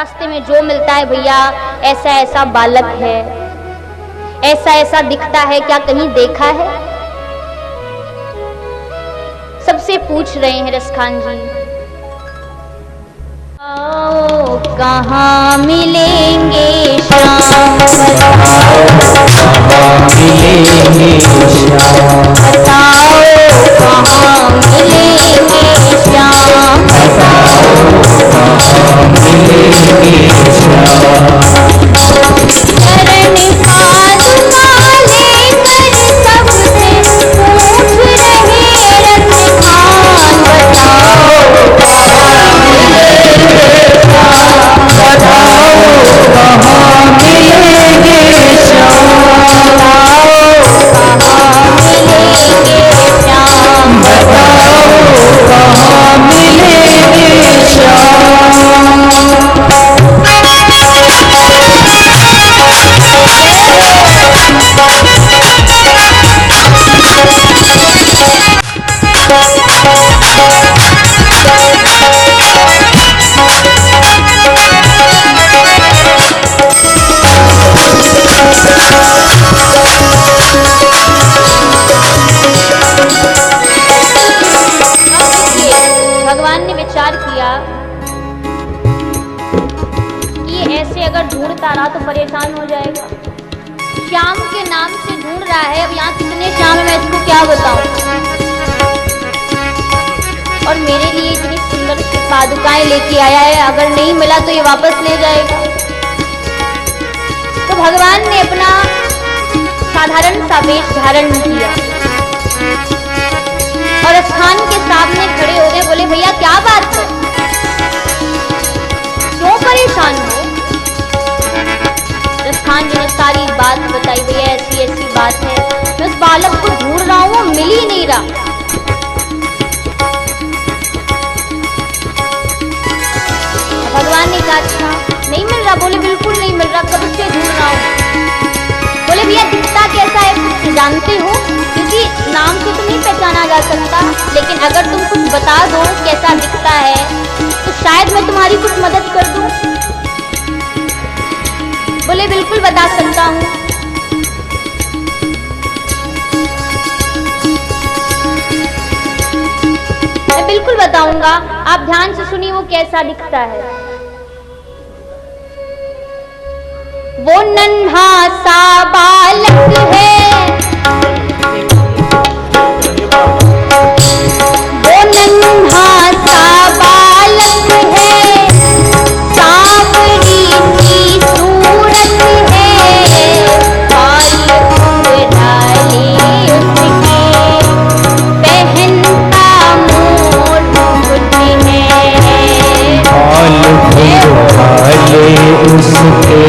रास्ते में जो मिलता है भैया, ऐसा ऐसा बालक है, ऐसा ऐसा दिखता है, क्या कहीं देखा है? सबसे पूछ रहे हैं रसखान जी। आओ कहाँ मिलेंगे श्याम, कहाँ मिलेंगे श्याम, बताओ कहाँ मिलेंगे श्याम, कहाँ मिलेंगे श्याम। चरण पादुका लेकर सबसे पूछ रहे रसखान, बताओ कहाँ मिलेंगे श्याम, कहाँ मिलेंगे श्याम, भगवान ने विचार किया कि ये ऐसे अगर ढूंढता रहा तो परेशान हो जाएगा। श्याम के नाम से ढूंढ रहा है, अब यहाँ कितने श्याम है मैं इसको क्या बताऊं, और मेरे लिए इतनी सुंदर सी पादुकाएं लेके आया है, अगर नहीं मिला तो ये वापस ले जाएगा। तो भगवान ने अपना साधारण सा वेश धारण किया और स्थान के सामने खड़े हो गए। बोले भैया क्या बात है, क्यों परेशान हो? स्थान जी ने सारी बात बताई, भैया ऐसी ऐसी बात है, मैं उस बालक को ढूंढ रहा हूं, वो मिल ही नहीं रहा। भगवान ने कहा अच्छा नहीं मिल रहा? बोले बिल्कुल नहीं मिल रहा, कब से ढूंढ रहा हूं। बोले भैया दिखता कैसा है कुछ जानते हो? क्योंकि नाम से तो नहीं पहचाना जा सकता, लेकिन अगर तुम कुछ बता दो कैसा दिखता है तो शायद मैं तुम्हारी कुछ मदद कर दूं। बोले बिल्कुल बता सकता हूं। मैं बिल्कुल बताऊंगा, आप ध्यान से सुनिए वो कैसा दिखता है। वो नन्हा सा बालक है, वो नन्हा सा बालक है, सांवरी सी सूरत है, बाल डाले उसके, पहनता मोर मुकुट है, बाल डाले उसके,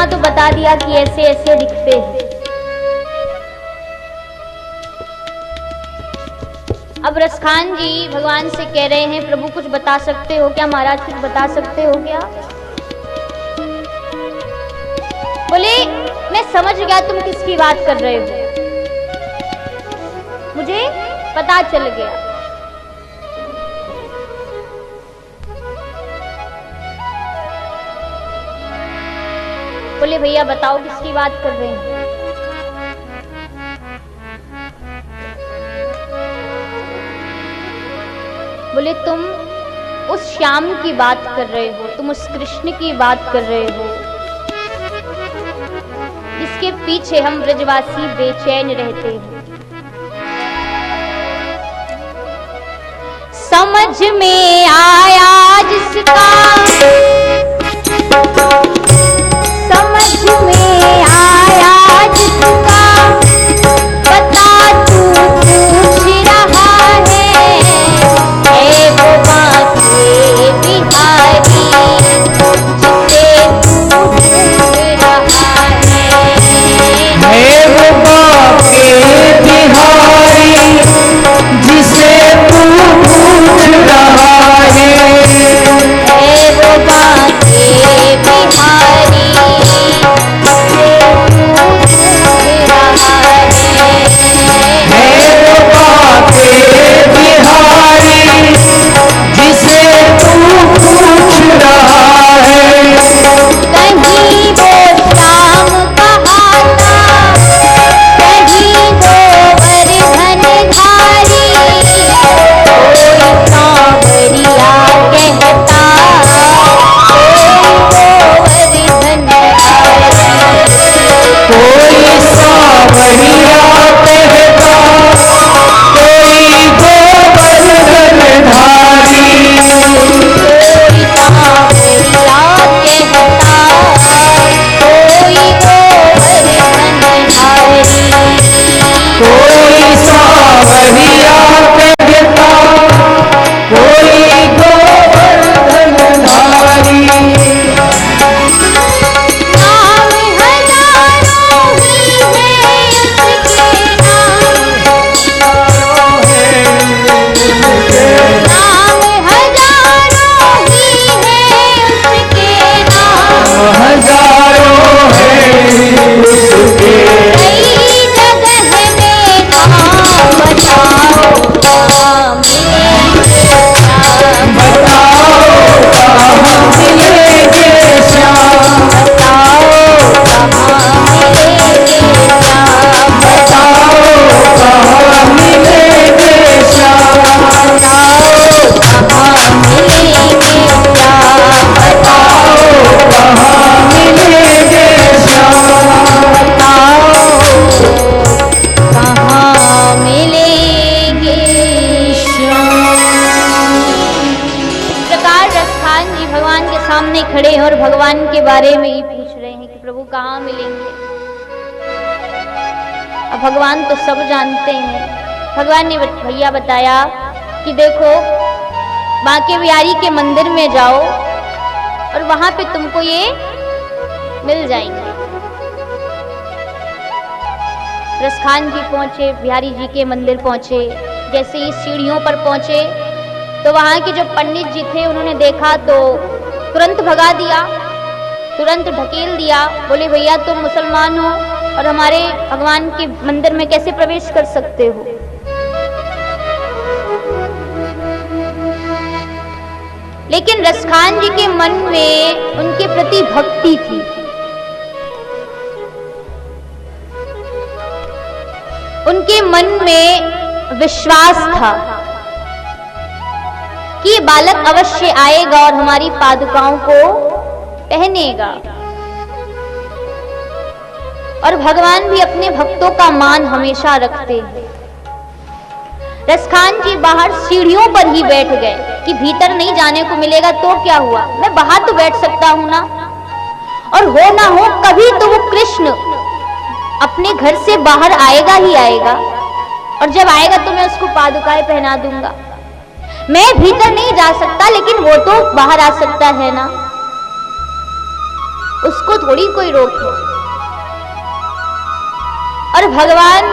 इतना तो बता दिया कि ऐसे ऐसे दिखते हैं। अब रसखान जी भगवान से कह रहे हैं, प्रभु कुछ बता सकते हो क्या? महाराज कुछ बता सकते हो क्या? बोले मैं समझ गया तुम किसकी बात कर रहे हो, मुझे पता चल गया। बोले भैया बताओ किसकी बात कर रहे हैं? बोले तुम उस श्याम की बात कर रहे हो, तुम उस कृष्ण की बात कर रहे हो जिसके पीछे हम ब्रजवासी बेचैन रहते हैं। समझ में आया जिसका, समझ में आया जिसका, बता तू पूछ रहा है वो बांके बिहारी जिसे तू ढूंढ रहा है वो बांके बिहारी जिसे तू ढूंढ रहा है वो बांके बिहारी जिसे तू ढूंढ रहा है वो बांके बिहारी जिसे तू पूछ रहा है। कहीं वो श्याम कहाता, कहीं गोवर्धन धारी, कोई सांवरिया कहता, कोई गोवर्धन धारी, कोई सांवरिया कहता, कोई गोवर्धन धारी, कोई सांवरिया कहता, कोई गोवर्धन धारी। कोई सांवरिया कहता, कोई गोवर्धन धारी। नाम हजारों ही है उसके नाम, नाम हजारों ही है उसके नाम, हजारों हैं उसके, कई जगह में नाम बताओ कहाँ मिलेंगे श्याम, बताओ कहाँ मिलेंगे श्याम, बताओ कहाँ मिलेंगे श्याम, बताओ कहाँ मिलेंगे श्याम, बताओ कहाँ मिलेंगे श्याम, बताओ कहाँ मिलेंगे श्याम, बताओ कहाँ मिलेंगे श्याम। इस प्रकार रसखान जी भगवान के सामने खड़े हैं और भगवान के बारे में ही पूछ रहे हैं कि प्रभु कहाँ मिलेंगे। अब भगवान तो सब जानते हैं। भगवान ने भैया बताया कि देखो बांके बिहारी के मंदिर में जाओ और वहां पे तुमको ये मिल जाएंगे। रसखान जी पहुंचे, बिहारी जी के मंदिर पहुंचे। जैसे ही सीढ़ियों पर पहुंचे तो वहां के जो पंडित जी थे उन्होंने देखा तो तुरंत भगा दिया, तुरंत ढकेल दिया। बोले भैया तुम मुसलमान हो और हमारे भगवान के मंदिर में कैसे प्रवेश कर सकते हो? लेकिन रसखान जी के मन में उनके प्रति भक्ति थी। उनके मन में विश्वास था कि ये बालक अवश्य आएगा और हमारी पादुकाओं को पहनेगा। और भगवान भी अपने भक्तों का मान हमेशा रखते हैं। रसखान जी बाहर सीढ़ियों पर ही बैठ गए कि भीतर नहीं जाने को मिलेगा तो क्या हुआ, मैं बाहर तो बैठ सकता हूं ना। और हो ना हो कभी तो वो कृष्ण अपने घर से बाहर आएगा ही आएगा, और जब आएगा तो मैं उसको पादुकाएं पहना दूंगा। मैं भीतर नहीं जा सकता लेकिन वो तो बाहर आ सकता है ना। उसको थोड़ी कोई रोके। और भगवान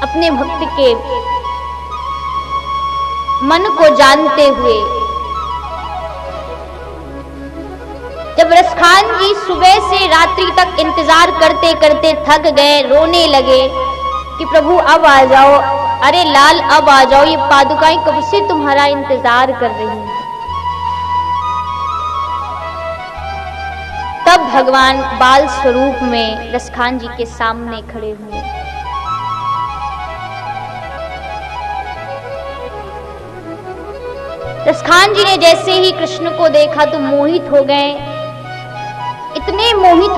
अपने भक्त के मन को जानते हुए जब रसखान जी सुबह से रात्रि तक इंतजार करते करते थक गए, रोने लगे कि प्रभु अब आ जाओ, अरे लाल अब आ जाओ, ये पादुकाएं कब से तुम्हारा इंतजार कर रही हैं। तब भगवान बाल स्वरूप में रसखान जी के सामने खड़े हुए। रसखान जी ने जैसे ही कृष्ण को देखा तो मोहित हो गए, इतने मोहित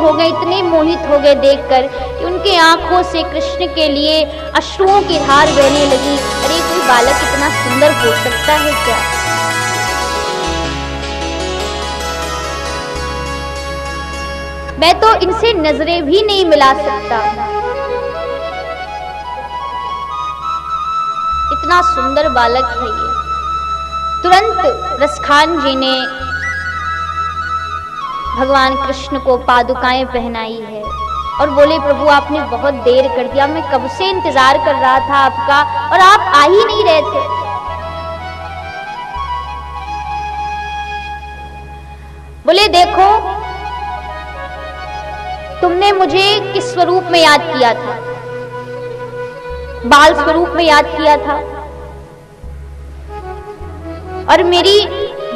हो गए देखकर कि उनके आंखों से कृष्ण के लिए अश्रुओं की धार बहने लगी। अरे कोई बालक इतना सुंदर हो सकता है क्या? मैं तो इनसे नजरें भी नहीं मिला सकता, इतना सुंदर बालक है ये। तुरंत रसखान जी ने भगवान कृष्ण को पादुकाएं पहनाई है और बोले प्रभु आपने बहुत देर कर दिया, मैं कब से इंतजार कर रहा था आपका और आप आ ही नहीं रहे थे। बोले देखो तुमने मुझे किस स्वरूप में याद किया था? बाल स्वरूप में याद किया था, और मेरी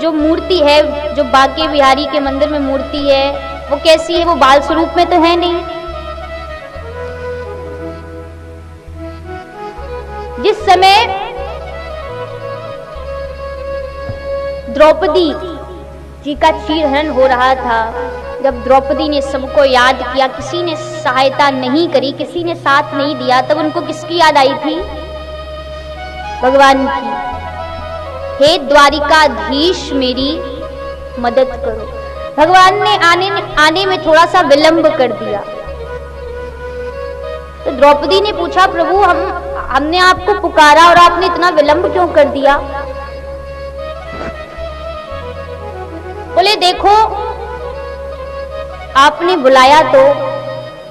जो मूर्ति है, जो बांके बिहारी के मंदिर में मूर्ति है, वो कैसी है? वो बाल स्वरूप में तो है नहीं। जिस समय द्रौपदी जी का चीरहरण हो रहा था, जब द्रौपदी ने सबको याद किया, किसी ने सहायता नहीं करी, किसी ने साथ नहीं दिया, तब उनको किसकी याद आई थी? भगवान की। हे द्वारिकाधीश मेरी मदद करो। भगवान ने आने में थोड़ा सा विलंब कर दिया। तो द्रौपदी ने पूछा प्रभु हमने आपको पुकारा और आपने इतना विलंब क्यों कर दिया? बोले देखो आपने बुलाया तो,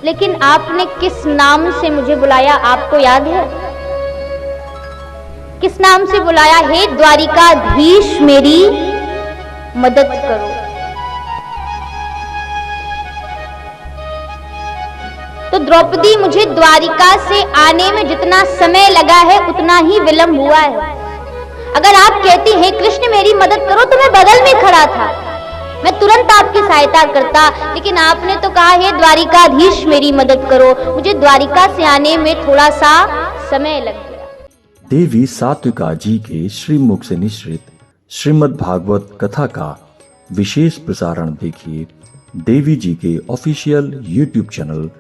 लेकिन आपने किस नाम से मुझे बुलाया आपको याद है? किस नाम से बुलाया? हे द्वारिकाधीश मेरी मदद करो। तो द्रौपदी मुझे द्वारिका से आने में जितना समय लगा है उतना ही विलंब हुआ है। अगर आप कहती हैं कृष्ण मेरी मदद करो तो मैं बगल में खड़ा था, मैं तुरंत आपकी सहायता करता, लेकिन आपने तो कहा है द्वारिकाधीश मेरी मदद करो, मुझे द्वारिका से आने में थोड़ा सा समय लग गया। देवी सात्विका जी के श्रीमुख से निश्रित श्रीमद् भागवत कथा का विशेष प्रसारण देखिए देवी जी के ऑफिशियल YouTube चैनल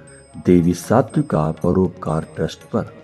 देवी सात्विका परोपकार ट्रस्ट पर।